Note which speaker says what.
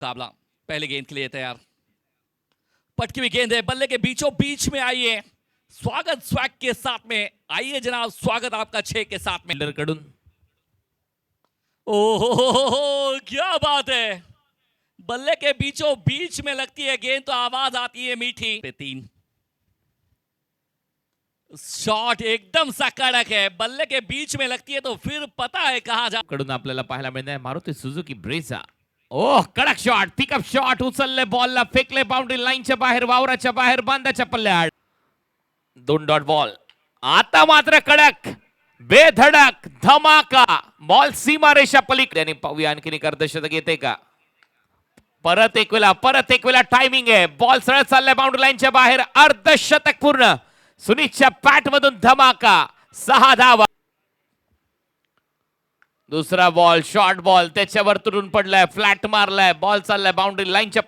Speaker 1: मुकाबला पहले गेंद के लिए तैयार। पटकी हुई गेंद है, बल्ले के बीचों बीच में आइए। स्वागत स्वैग के साथ में आइए जनाब, स्वागत आपका 6 के साथ में
Speaker 2: कडून।
Speaker 1: ओहो क्या बात है, बल्ले के बीचों बीच में लगती है गेंद तो आवाज आती है मीठी। पे 3 शॉट एकदम सा कड़क है, बल्ले के बीच में लगती है तो फिर पता है कहां जा।
Speaker 2: कडून आपल्याला पाहायला मिळणार आहे मारुती सुझुकी ब्रेझा। ओह कडक शॉट, पिकअप शॉट, उचलले बॉलला, फेकले बाउंड्री लाईनच्या बाहेर, वावराच्या बाहेर, बांधाच्या पल्ल्यात। 2 डॉट बॉल। आता मात्र कडक, बेधडक, धमाका, बॉल सीमारेषा पलीकडे। आणि पाहूया आणखीन एक अर्धशतक येते का। परत एक वेळा टायमिंग आहे, बॉल सरळ चाललाय बाउंड्री लाईनच्या बाहेर, अर्धशतक पूर्ण। सुनीतच्या पॅट मधून धमाका, 6 धावा। दुसरा बॉल, शॉर्ट बॉल, त्याच्यावर तुरून पडलाय, फ्लॅट मारलाय, बॉल चाललाय बाउंड्री लाईनच्या